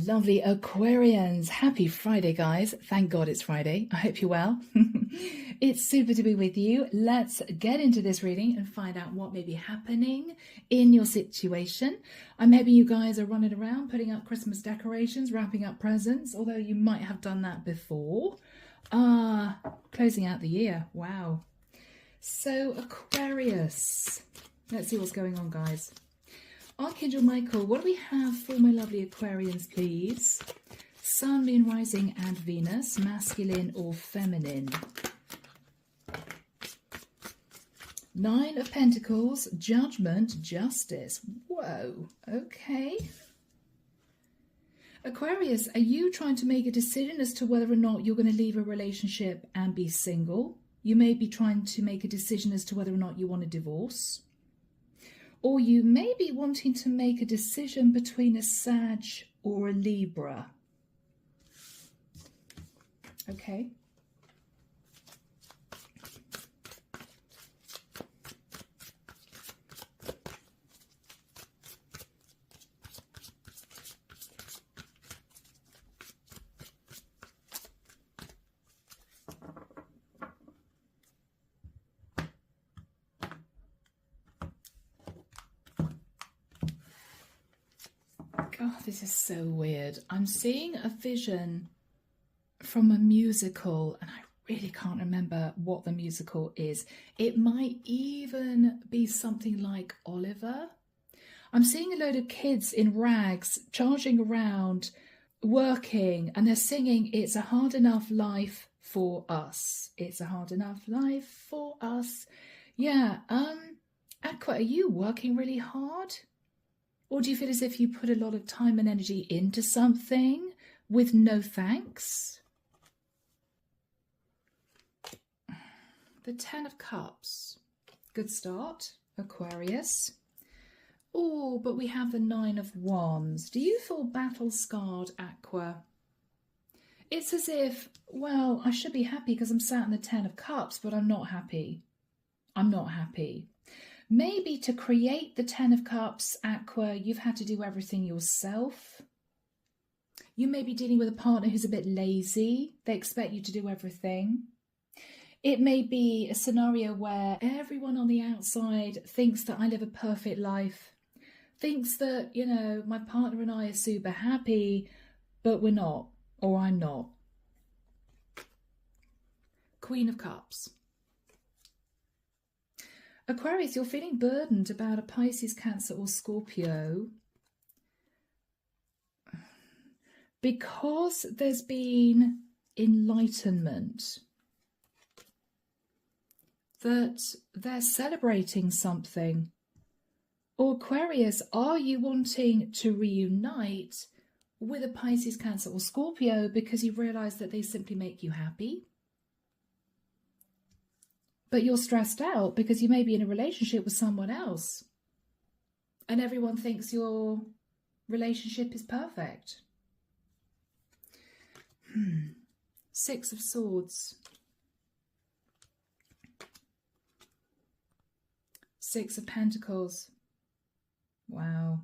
lovely Aquarians. Happy Friday, guys. Thank God it's Friday. I hope you're well. It's super to be with you. Let's get into this reading and find out what may be happening in your situation. I'm hoping you guys are running around, putting up Christmas decorations, wrapping up presents, although you might have done that before. Closing out the year. Wow. So, Aquarius. Let's see what's going on, guys. Archangel Michael, what do we have for my lovely Aquarians, please? Sun, Moon, Rising and Venus, masculine or feminine? Nine of Pentacles, Judgment, Justice. Whoa, okay. Aquarius, are you trying to make a decision as to whether or not you're going to leave a relationship and be single? You may be trying to make a decision as to whether or not you want a divorce. Or you may be wanting to make a decision between a Sag or a Libra. Okay. Oh, this is so weird. I'm seeing a vision from a musical and I really can't remember what the musical is. It might even be something like Oliver. I'm seeing a load of kids in rags charging around, working, and they're singing "It's a Hard Enough Life for Us." It's a hard enough life for us. Yeah, Aqua, are you working really hard? Or do you feel as if you put a lot of time and energy into something with no thanks? The Ten of Cups. Good start, Aquarius. Oh, but we have the Nine of Wands. Do you feel battle-scarred, Aqua? It's as if, well, I should be happy because I'm sat in the Ten of Cups, but I'm not happy. I'm not happy. Maybe to create the Ten of Cups, Aqua, you've had to do everything yourself. You may be dealing with a partner who's a bit lazy. They expect you to do everything. It may be a scenario where everyone on the outside thinks that I live a perfect life, thinks that, you know, my partner and I are super happy, but we're not, or I'm not. Queen of Cups. Aquarius, you're feeling burdened about a Pisces, Cancer or Scorpio because there's been enlightenment, that they're celebrating something. Or Aquarius, are you wanting to reunite with a Pisces, Cancer or Scorpio because you realise that they simply make you happy? But you're stressed out because you may be in a relationship with someone else and everyone thinks your relationship is perfect. Six of Swords. Six of Pentacles. Wow.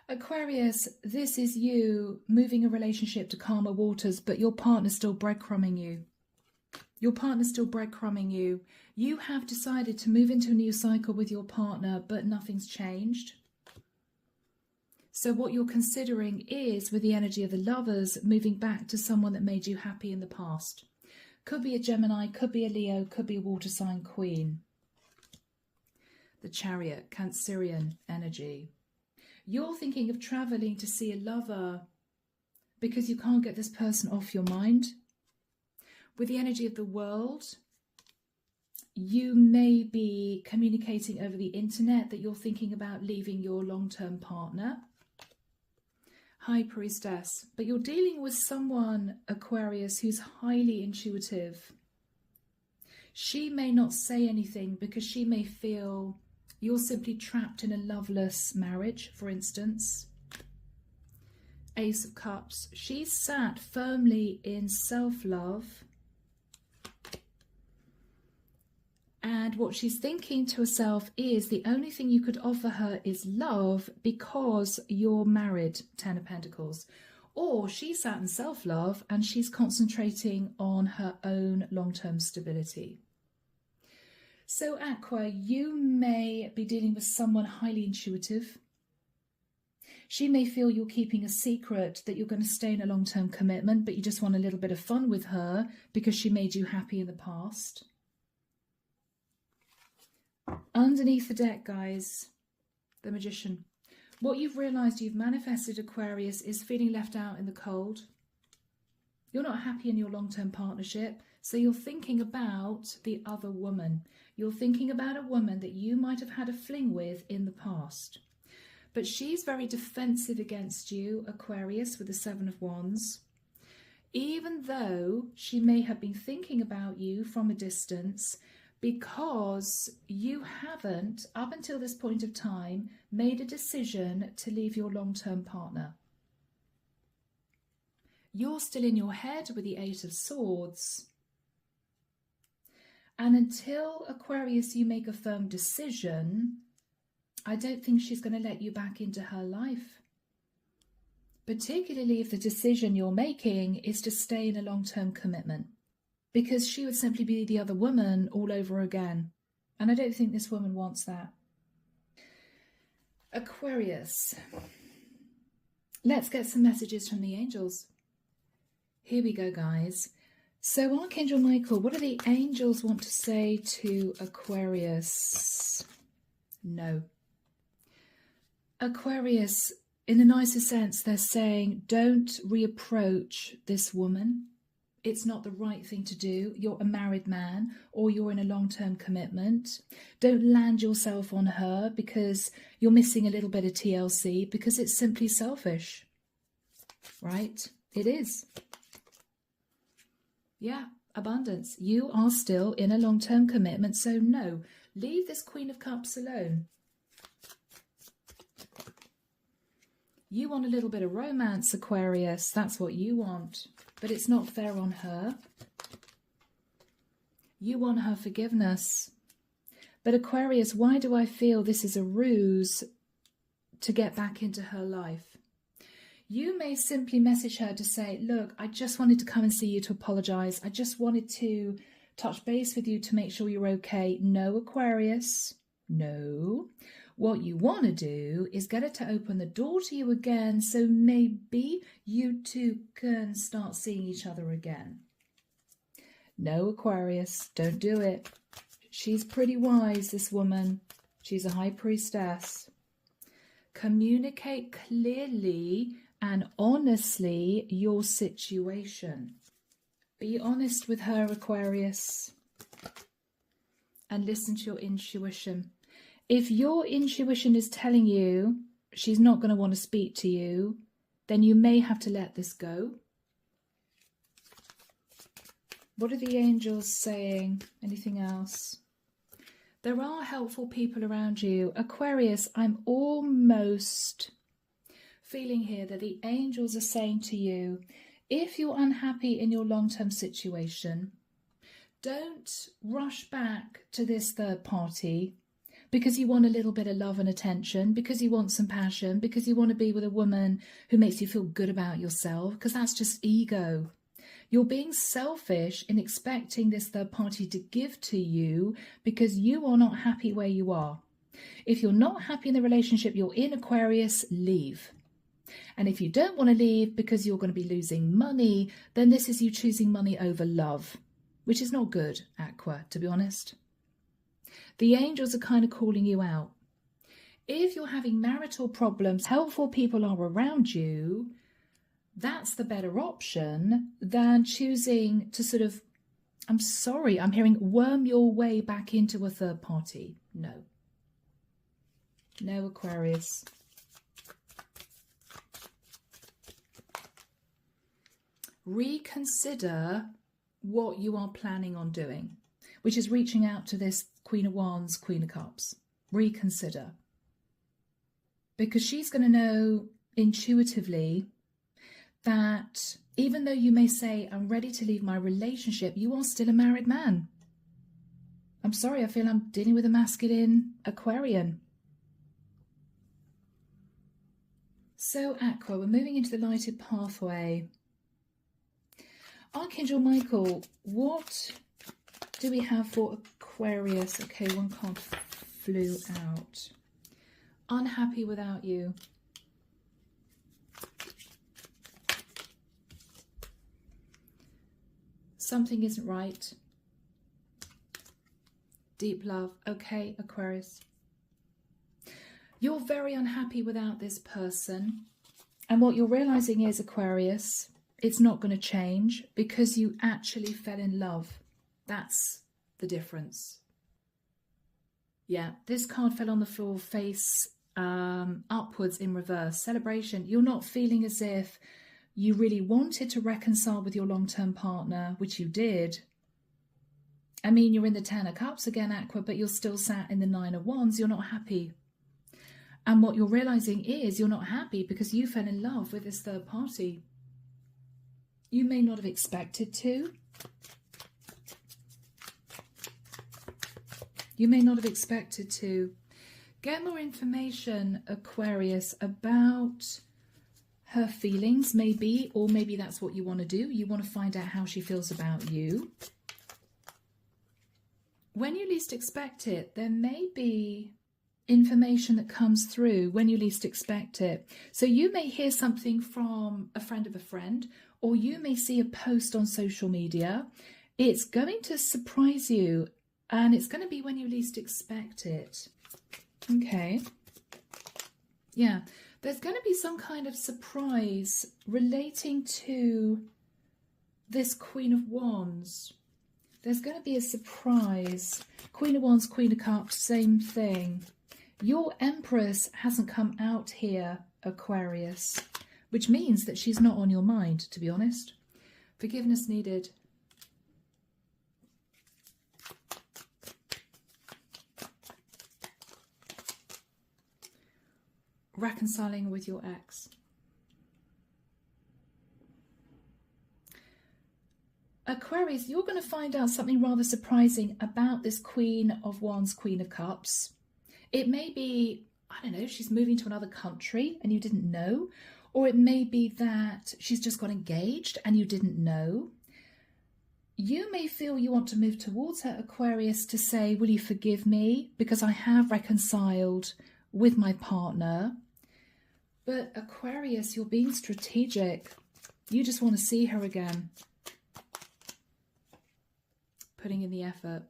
Aquarius, this is you moving a relationship to calmer waters, but your partner's still breadcrumbing you. Your partner's still breadcrumbing you. You have decided to move into a new cycle with your partner, but nothing's changed. So what you're considering is, with the energy of the Lovers, moving back to someone that made you happy in the past. Could be a Gemini, could be a Leo, could be a water sign queen. The Chariot, Cancerian energy. You're thinking of travelling to see a lover because you can't get this person off your mind. With the energy of the World, you may be communicating over the internet that you're thinking about leaving your long-term partner. High Priestess. But you're dealing with someone, Aquarius, who's highly intuitive. She may not say anything because she may feel you're simply trapped in a loveless marriage, for instance. Ace of Cups. She's sat firmly in self-love. And what she's thinking to herself is the only thing you could offer her is love because you're married, Ten of Pentacles. Or she's sat in self-love and she's concentrating on her own long-term stability. So Aqua, you may be dealing with someone highly intuitive. She may feel you're keeping a secret, that you're going to stay in a long-term commitment, but you just want a little bit of fun with her because she made you happy in the past. Underneath the deck, guys, the Magician. What you've realised you've manifested, Aquarius, is feeling left out in the cold. You're not happy in your long-term partnership, so you're thinking about the other woman. You're thinking about a woman that you might have had a fling with in the past. But she's very defensive against you, Aquarius, with the Seven of Wands. Even though she may have been thinking about you from a distance, because you haven't, up until this point of time, made a decision to leave your long-term partner. You're still in your head with the Eight of Swords. And until, Aquarius, you make a firm decision, I don't think she's going to let you back into her life. Particularly if the decision you're making is to stay in a long-term commitment. Because she would simply be the other woman all over again. And I don't think this woman wants that. Aquarius. Let's get some messages from the angels. Here we go, guys. So Archangel Michael, what do the angels want to say to Aquarius? No. Aquarius, in the nicest sense, they're saying, don't reapproach this woman. It's not the right thing to do. You're a married man or you're in a long-term commitment. Don't land yourself on her because you're missing a little bit of TLC, because it's simply selfish, right? It is. Yeah, abundance. You are still in a long-term commitment, so no. Leave this Queen of Cups alone. You want a little bit of romance, Aquarius. That's what you want. But it's not fair on her. You want her forgiveness. But Aquarius, why do I feel this is a ruse to get back into her life? You may simply message her to say, look, I just wanted to come and see you to apologise. I just wanted to touch base with you to make sure you're okay. No, Aquarius. No. What you want to do is get her to open the door to you again, so maybe you two can start seeing each other again. No, Aquarius, don't do it. She's pretty wise, this woman. She's a high priestess. Communicate clearly and honestly your situation. Be honest with her, Aquarius, and listen to your intuition. If your intuition is telling you she's not going to want to speak to you, then you may have to let this go. What are the angels saying? Anything else? There are helpful people around you. Aquarius, I'm almost feeling here that the angels are saying to you, if you're unhappy in your long-term situation, don't rush back to this third party because you want a little bit of love and attention, because you want some passion, because you want to be with a woman who makes you feel good about yourself, because that's just ego. You're being selfish in expecting this third party to give to you because you are not happy where you are. If you're not happy in the relationship you're in, Aquarius, leave. And if you don't want to leave because you're going to be losing money, then this is you choosing money over love, which is not good, Aqua, to be honest. The angels are kind of calling you out. If you're having marital problems, helpful people are around you, that's the better option than choosing to sort of, I'm sorry, I'm hearing worm your way back into a third party. No. No, Aquarius. Reconsider what you are planning on doing, which is reaching out to this Queen of Wands, Queen of Cups. Reconsider. Because she's going to know intuitively that even though you may say, I'm ready to leave my relationship, you are still a married man. I'm sorry, I feel I'm dealing with a masculine Aquarian. So, Aqua, we're moving into the lighted pathway. Archangel Michael, what do we have for Aquarius? Okay, one card flew out. Unhappy without you. Something isn't right. Deep love. Okay, Aquarius. You're very unhappy without this person. And what you're realizing is, Aquarius, it's not going to change because you actually fell in love. That's the difference. Yeah, this card fell on the floor face upwards in reverse. Celebration. You're not feeling as if you really wanted to reconcile with your long-term partner, which you did. I mean, you're in the 10 of Cups again, Aqua, but you're still sat in the 9 of Wands. You're not happy. And what you're realizing is you're not happy because you fell in love with this third party. You may not have expected to. You may not have expected to. Get more information, Aquarius, about her feelings, maybe, or maybe that's what you want to do. You want to find out how she feels about you. When you least expect it, there may be information that comes through when you least expect it. So you may hear something from a friend of a friend, or you may see a post on social media. It's going to surprise you, and it's going to be when you least expect it. Okay. Yeah. There's going to be some kind of surprise relating to this Queen of Wands. There's going to be a surprise. Queen of Wands, Queen of Cups, same thing. Your Empress hasn't come out here, Aquarius, which means that she's not on your mind, to be honest. Forgiveness needed. Reconciling with your ex. Aquarius, you're going to find out something rather surprising about this Queen of Wands, Queen of Cups. It may be, I don't know, she's moving to another country and you didn't know. Or it may be that she's just got engaged and you didn't know. You may feel you want to move towards her, Aquarius, to say, will you forgive me? Because I have reconciled with my partner. But Aquarius, you're being strategic. You just want to see her again. Putting in the effort.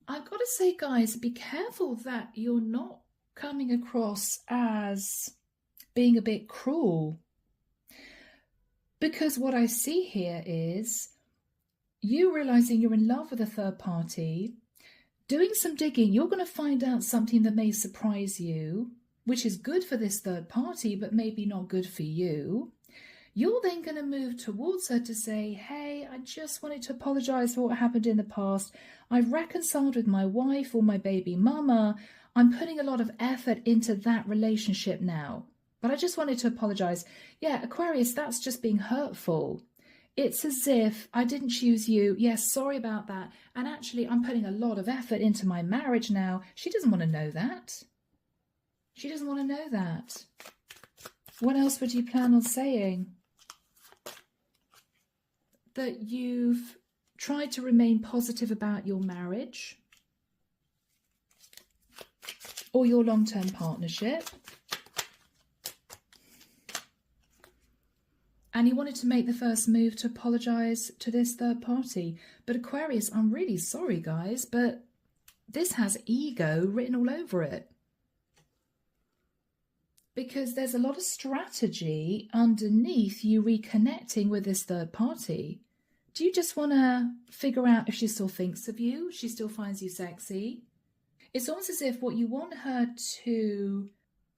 I've got to say, guys, be careful that you're not coming across as being a bit cruel. Because what I see here is you realizing you're in love with a third party, doing some digging. You're going to find out something that may surprise you, which is good for this third party, but maybe not good for you. You're then going to move towards her to say, hey, I just wanted to apologize for what happened in the past. I've reconciled with my wife or my baby mama. I'm putting a lot of effort into that relationship now. But I just wanted to apologize. Yeah, Aquarius, that's just being hurtful. It's as if I didn't choose you. Yes, sorry about that. And actually, I'm putting a lot of effort into my marriage now. She doesn't want to know that. She doesn't want to know that. What else would you plan on saying? That you've tried to remain positive about your marriage or your long-term partnership. And you wanted to make the first move to apologize to this third party. But Aquarius, I'm really sorry, guys, but this has ego written all over it. Because there's a lot of strategy underneath you reconnecting with this third party. Do you just want to figure out if she still thinks of you? She still finds you sexy? It's almost as if what you want her to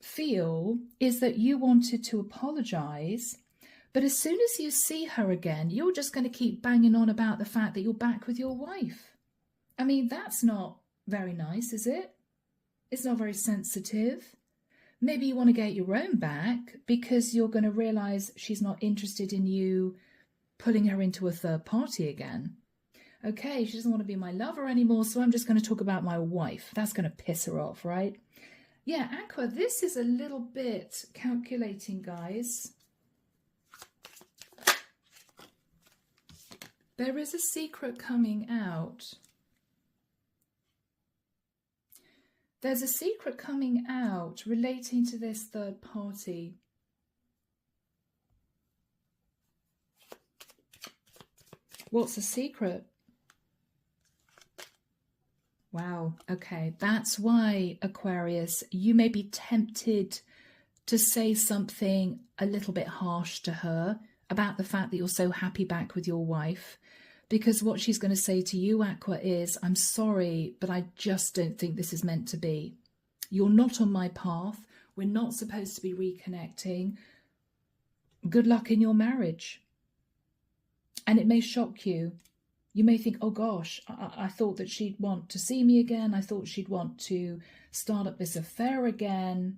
feel is that you wanted to apologize. But as soon as you see her again, you're just going to keep banging on about the fact that you're back with your wife. I mean, that's not very nice, is it? It's not very sensitive. Maybe you want to get your own back because you're going to realize she's not interested in you pulling her into a third party again. Okay, she doesn't want to be my lover anymore, so I'm just going to talk about my wife. That's going to piss her off, right? Yeah, Aqua, this is a little bit calculating, guys. There is a secret coming out. There's a secret coming out relating to this third party. What's the secret? Wow, okay. That's why, Aquarius, you may be tempted to say something a little bit harsh to her about the fact that you're so happy back with your wife. Because what she's going to say to you, Aqua, is, I'm sorry, but I just don't think this is meant to be. You're not on my path. We're not supposed to be reconnecting. Good luck in your marriage. And it may shock you. You may think, oh gosh, I thought that she'd want to see me again. I thought she'd want to start up this affair again.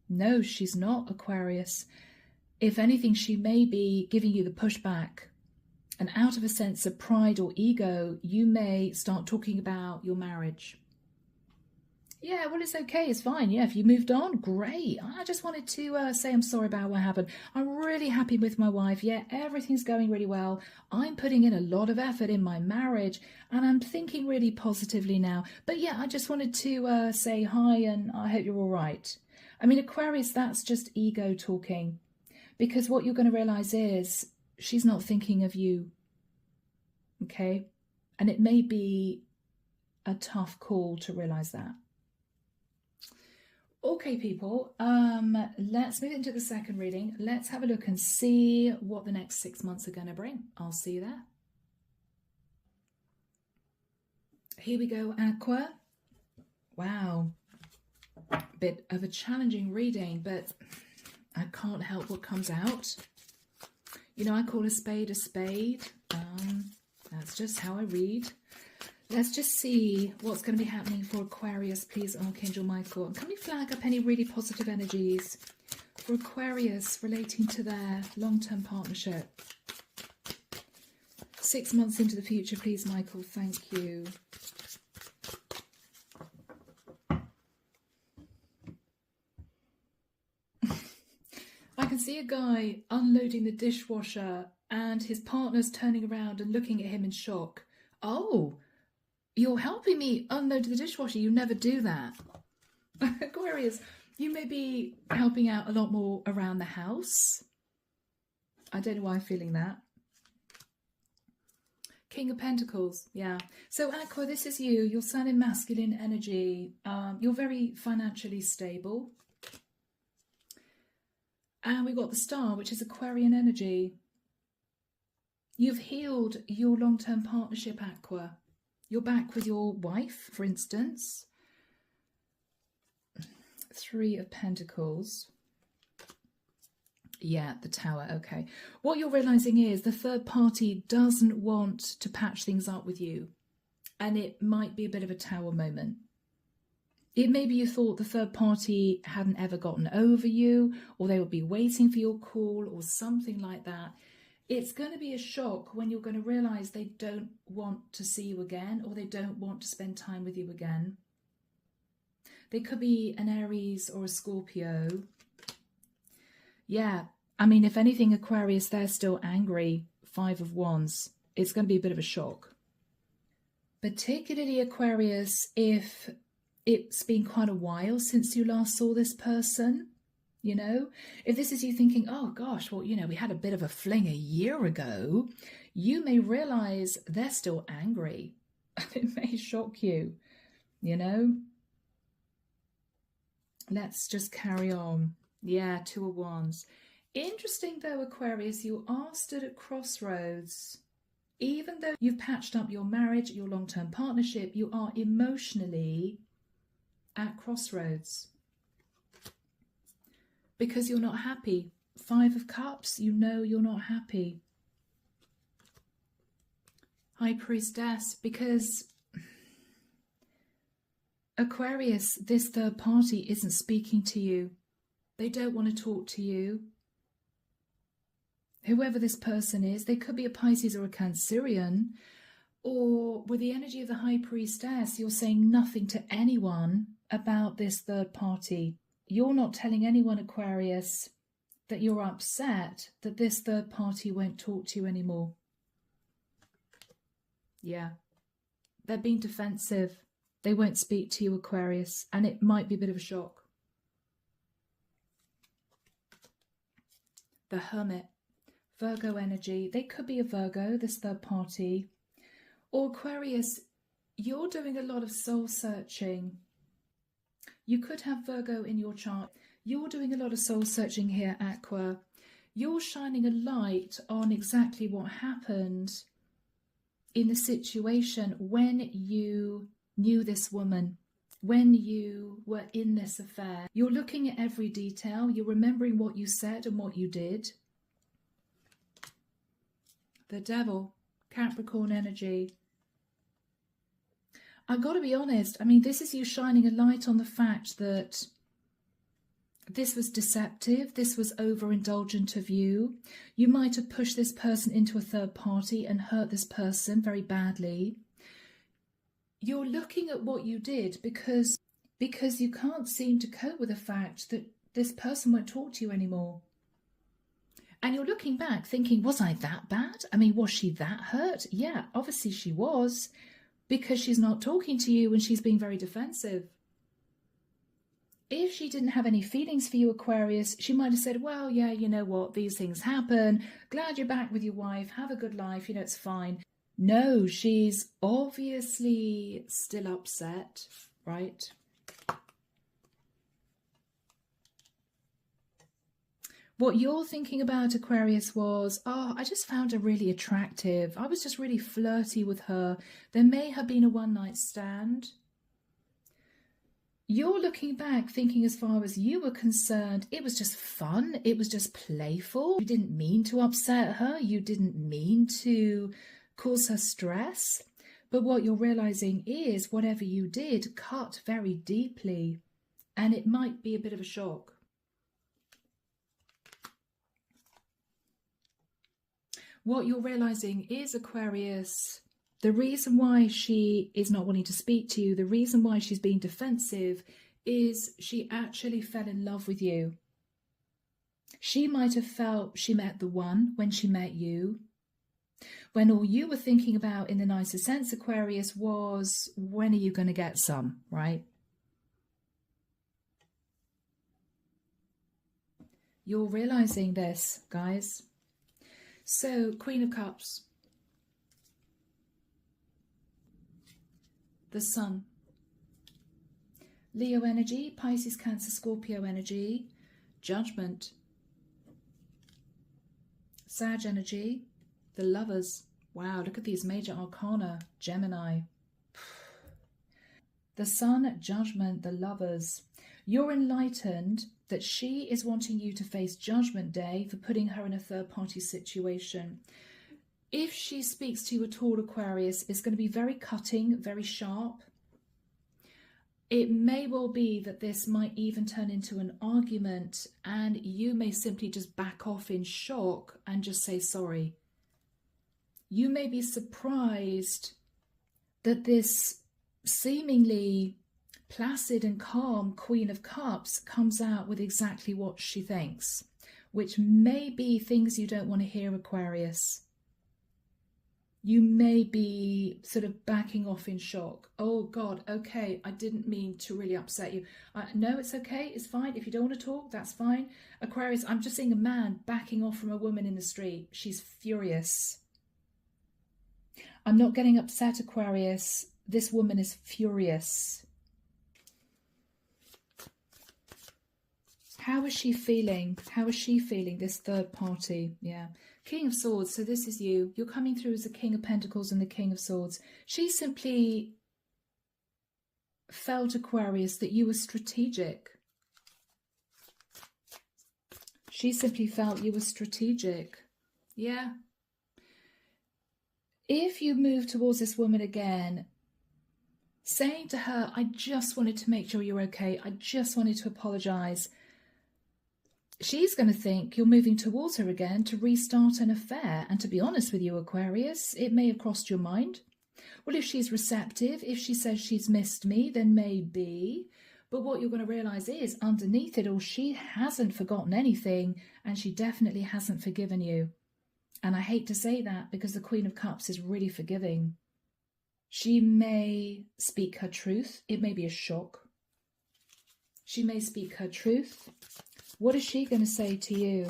No, she's not, Aquarius. If anything, she may be giving you the pushback. And out of a sense of pride or ego, you may start talking about your marriage. Yeah, well, it's okay. It's fine. Yeah, if you moved on, great. I just wanted to say I'm sorry about what happened. I'm really happy with my wife. Yeah, everything's going really well. I'm putting in a lot of effort in my marriage and I'm thinking really positively now. But yeah, I just wanted to say hi and I hope you're all right. I mean, Aquarius, that's just ego talking. Because what you're going to realize is she's not thinking of you. Okay? And it may be a tough call to realize that. Okay, people, let's move into the second reading. Let's have a look and see what the next 6 months are going to bring. I'll see you there. Here we go, Aqua. Wow. Bit of a challenging reading, but I can't help what comes out. You know, I call a spade a spade. That's just how I read. Let's just see what's going to be happening for Aquarius, please, Archangel Michael. And can we flag up any really positive energies for Aquarius relating to their long-term partnership? 6 months into the future, please, Michael. Thank you. I can see a guy unloading the dishwasher and his partner's turning around and looking at him in shock. Oh, you're helping me unload the dishwasher. You never do that. Aquarius, you may be helping out a lot more around the house. I don't know why I'm feeling that. King of Pentacles, yeah. So Aqua, this is you. You're sun in masculine energy. You're very financially stable. And we've got the star, which is Aquarian energy. You've healed your long-term partnership, Aqua. You're back with your wife, for instance. 3 of Pentacles. Yeah, the Tower, okay. What you're realising is the third party doesn't want to patch things up with you. And it might be a bit of a Tower moment. It may be you thought the third party hadn't ever gotten over you, or they would be waiting for your call, or something like that. It's going to be a shock when you're going to realise they don't want to see you again, or they don't want to spend time with you again. They could be an Aries or a Scorpio. Yeah, I mean, if anything, Aquarius, they're still angry. 5 of Wands. It's going to be a bit of a shock. Particularly, Aquarius, if it's been quite a while since you last saw this person. You know, if this is you thinking, oh gosh, well, you know, we had a bit of a fling a year ago, you may realize they're still angry. It may shock you, you know. Let's just carry on. Yeah, 2 of Wands. Interesting though, Aquarius, you are stood at crossroads. Even though you've patched up your marriage, your long-term partnership, you are emotionally at crossroads. Because you're not happy. 5 of Cups, you know you're not happy. High Priestess, because Aquarius, this third party isn't speaking to you. They don't want to talk to you. Whoever this person is, they could be a Pisces or a Cancerian, or with the energy of the High Priestess, you're saying nothing to anyone about this third party. You're not telling anyone, Aquarius, that you're upset that this third party won't talk to you anymore. Yeah. They're being defensive. They won't speak to you, Aquarius, and it might be a bit of a shock. The Hermit. Virgo energy. They could be a Virgo, this third party. Or Aquarius, you're doing a lot of soul searching. You could have Virgo in your chart. You're doing a lot of soul searching here, Aqua. You're shining a light on exactly what happened in the situation when you knew this woman, when you were in this affair. You're looking at every detail. You're remembering what you said and what you did. The Devil, Capricorn energy. I've got to be honest, I mean, this is you shining a light on the fact that this was deceptive, this was overindulgent of you. You might have pushed this person into a third party and hurt this person very badly. You're looking at what you did because you can't seem to cope with the fact that this person won't talk to you anymore. And you're looking back thinking, was I that bad? I mean, was she that hurt? Yeah, obviously she was, because she's not talking to you and she's being very defensive. If she didn't have any feelings for you, Aquarius, she might have said, well, yeah, you know what, these things happen. Glad you're back with your wife. Have a good life. You know, it's fine. No, she's obviously still upset, right? What you're thinking about, Aquarius, was, oh, I just found her really attractive. I was just really flirty with her. There may have been a one-night stand. You're looking back thinking, as far as you were concerned, it was just fun. It was just playful. You didn't mean to upset her. You didn't mean to cause her stress. But what you're realizing is whatever you did cut very deeply, and it might be a bit of a shock. What you're realizing is, Aquarius, the reason why she is not wanting to speak to you, the reason why she's being defensive, is she actually fell in love with you. She might have felt she met the one when she met you, when all you were thinking about, in the nicest sense, Aquarius, was, when are you going to get some, right? You're realizing this, guys. So, Queen of Cups. The Sun. Leo energy, Pisces, Cancer, Scorpio energy. Judgment. Sag energy. The Lovers. Wow, look at these major arcana. Gemini. The Sun, Judgment, the Lovers. You're enlightened that she is wanting you to face Judgment Day for putting her in a third-party situation. If she speaks to you at all, Aquarius, it's going to be very cutting, very sharp. It may well be that this might even turn into an argument, and you may simply just back off in shock and just say sorry. You may be surprised that this seemingly placid and calm Queen of Cups comes out with exactly what she thinks, which may be things you don't want to hear, Aquarius. You may be sort of backing off in shock. Oh God, okay, I didn't mean to really upset you. No, it's okay, it's fine. If you don't want to talk, that's fine. Aquarius, I'm just seeing a man backing off from a woman in the street. She's furious. I'm not getting upset, Aquarius. This woman is furious. How is she feeling? How is she feeling, this third party? Yeah. King of Swords. So this is you. You're coming through as the King of Pentacles and the King of Swords. She simply felt, Aquarius, that you were strategic. She simply felt you were strategic. Yeah. If you move towards this woman again, saying to her, I just wanted to make sure you're okay. I just wanted to apologize. She's going to think you're moving towards her again to restart an affair. And to be honest with you, Aquarius, it may have crossed your mind. Well, if she's receptive, if she says she's missed me, then maybe. But what you're going to realize is underneath it all, she hasn't forgotten anything, and she definitely hasn't forgiven you. And I hate to say that because the Queen of Cups is really forgiving. She may speak her truth. It may be a shock. She may speak her truth. What is she going to say to you?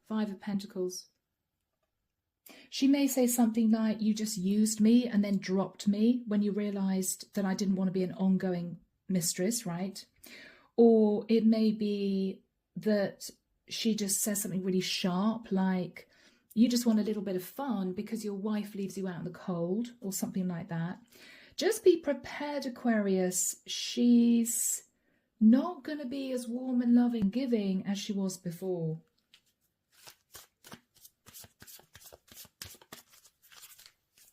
Five of Pentacles. She may say something like, you just used me and then dropped me when you realized that I didn't want to be an ongoing mistress, right? Or it may be that she just says something really sharp, like, you just want a little bit of fun because your wife leaves you out in the cold, or something like that. Just be prepared, Aquarius. She's not going to be as warm and loving and giving as she was before.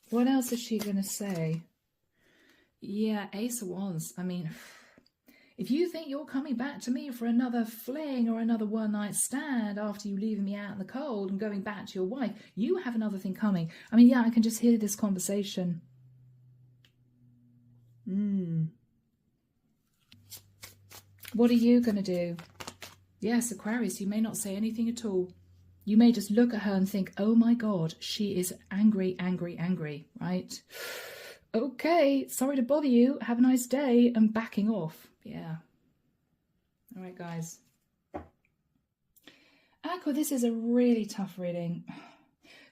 What else is she going to say? Yeah, Ace of Wands. I mean, if you think you're coming back to me for another fling or another one-night stand after you leaving me out in the cold and going back to your wife, you have another thing coming. I mean, yeah, I can just hear this conversation. What are you going to do? Yes, Aquarius, you may not say anything at all. You may just look at her and think, oh my God, she is angry, angry, angry, right? Okay, sorry to bother you. Have a nice day. And backing off. Yeah. All right, guys. Aqua, this is a really tough reading.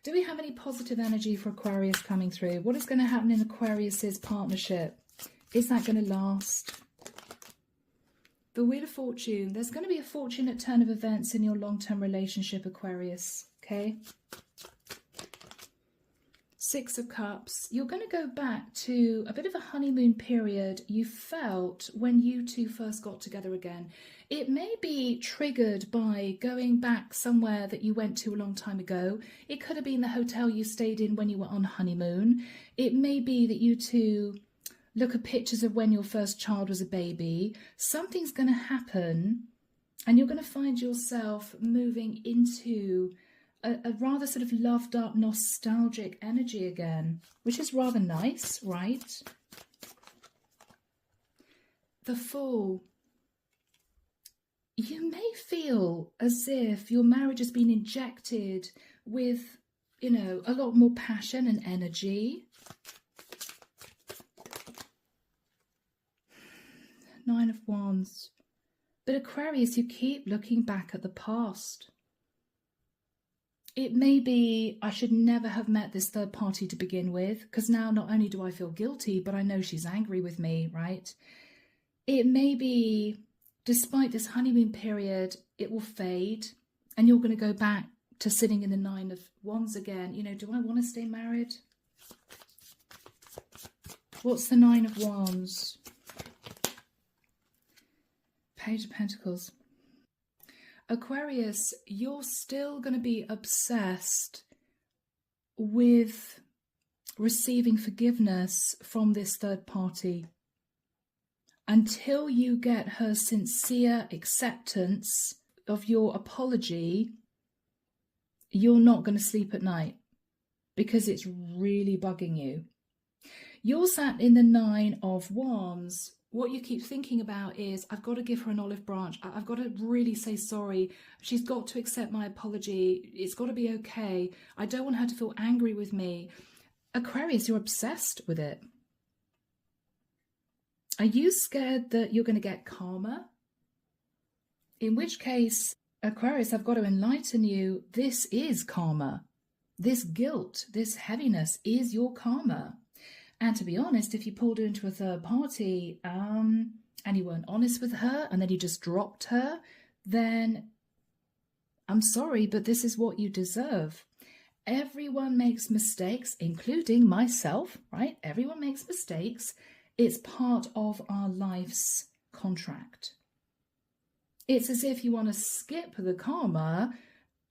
Do we have any positive energy for Aquarius coming through? What is going to happen in Aquarius's partnership? Is that going to last? The Wheel of Fortune. There's going to be a fortunate turn of events in your long-term relationship, Aquarius. Okay. Six of Cups. You're going to go back to a bit of a honeymoon period you felt when you two first got together again. It may be triggered by going back somewhere that you went to a long time ago. It could have been the hotel you stayed in when you were on honeymoon. It may be that you two look at pictures of when your first child was a baby. Something's going to happen and you're going to find yourself moving into a rather sort of loved up, nostalgic energy again, which is rather nice, right? The Fool. You may feel as if your marriage has been injected with, you know, a lot more passion and energy. Nine of Wands. But Aquarius, you keep looking back at the past. It may be, I should never have met this third party to begin with, because now not only do I feel guilty, but I know she's angry with me, right? It may be, despite this honeymoon period, it will fade and you're going to go back to sitting in the Nine of Wands again. You know, do I want to stay married? What's the Nine of Wands? Page of Pentacles. Aquarius, you're still going to be obsessed with receiving forgiveness from this third party. Until you get her sincere acceptance of your apology, you're not going to sleep at night because it's really bugging you. You're sat in the Nine of Wands. What you keep thinking about is, I've got to give her an olive branch. I've got to really say sorry. She's got to accept my apology. It's got to be okay. I don't want her to feel angry with me. Aquarius, you're obsessed with it. Are you scared that you're going to get karma? In which case, Aquarius, I've got to enlighten you. This is karma. This guilt, this heaviness is your karma. And to be honest, if you pulled her into a third party and you weren't honest with her and then you just dropped her, then I'm sorry, but this is what you deserve. Everyone makes mistakes, including myself, right? Everyone makes mistakes. It's part of our life's contract. It's as if you want to skip the karma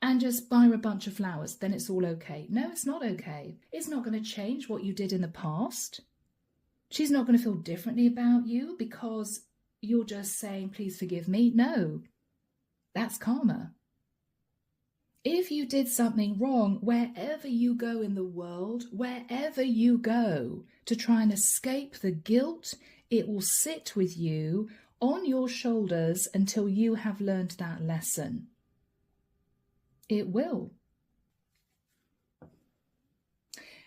and just buy her a bunch of flowers, then it's all okay. No, it's not okay. It's not going to change what you did in the past. She's not going to feel differently about you because you're just saying, please forgive me. No, that's karma. If you did something wrong, wherever you go in the world, wherever you go to try and escape the guilt, It will sit with you on your shoulders until you have learned that lesson. It will.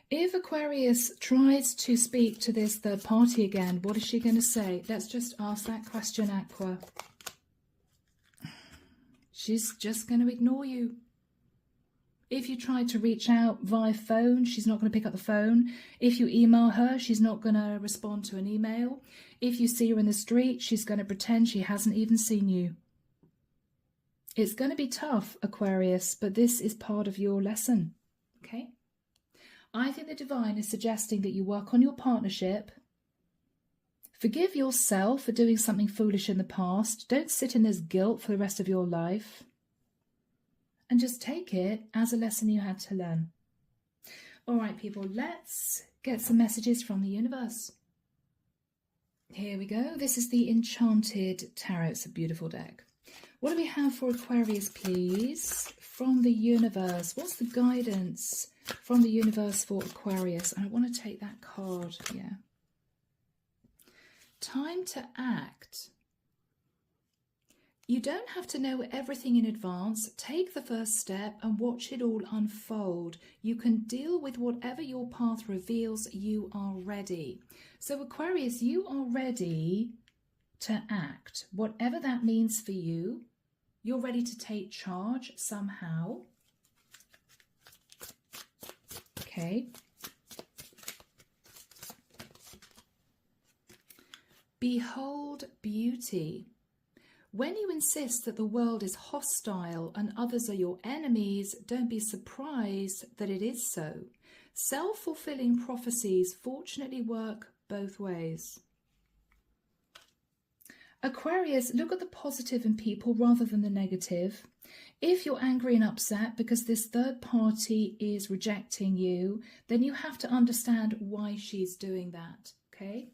If Aquarius tries to speak to this third party again, what is she going to say? Let's just ask that question, Aqua. She's just going to ignore you. If you try to reach out via phone, she's not going to pick up the phone. If you email her, she's not going to respond to an email. If you see her in the street, she's going to pretend she hasn't even seen you. It's going to be tough, Aquarius, but this is part of your lesson, okay? I think the divine is suggesting that you work on your partnership. Forgive yourself for doing something foolish in the past. Don't sit in this guilt for the rest of your life. And just take it as a lesson you had to learn. All right, people, let's get some messages from the universe. Here we go. This is the Enchanted Tarot. It's a beautiful deck. What do we have for Aquarius, please? From the universe. What's the guidance from the universe for Aquarius? And I want to take that card. Yeah. Time to act. You don't have to know everything in advance. Take the first step and watch it all unfold. You can deal with whatever your path reveals. You are ready. So Aquarius, you are ready to act. Whatever that means for you, you're ready to take charge somehow. Okay. Behold beauty. When you insist that the world is hostile and others are your enemies, don't be surprised that it is so. Self-fulfilling prophecies fortunately work both ways. Aquarius, look at the positive in people rather than the negative. If you're angry and upset because this third party is rejecting you, then you have to understand why she's doing that, okay?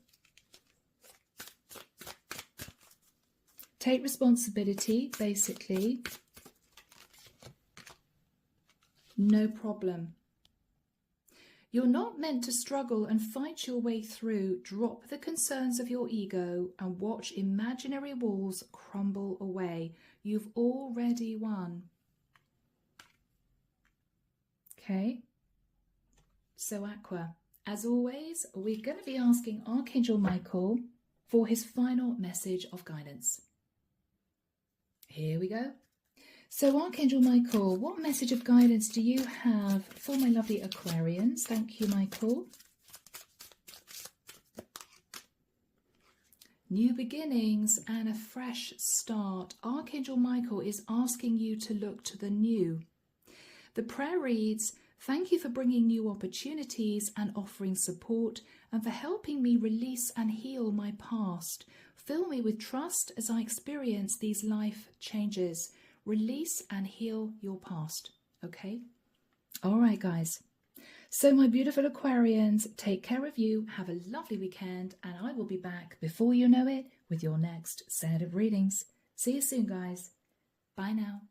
Take responsibility, basically. No problem. You're not meant to struggle and fight your way through. Drop the concerns of your ego and watch imaginary walls crumble away. You've already won. Okay? So Aqua, as always, we're going to be asking Archangel Michael for his final message of guidance. Here we go. So Archangel Michael, what message of guidance do you have for my lovely Aquarians? Thank you, Michael. New beginnings and a fresh start. Archangel Michael is asking you to look to the new. The prayer reads, thank you for bringing new opportunities and offering support and for helping me release and heal my past. Fill me with trust as I experience these life changes. Release and heal your past. Okay? All right, guys. So my beautiful Aquarians, take care of you. Have a lovely weekend. And I will be back before you know it with your next set of readings. See you soon, guys. Bye now.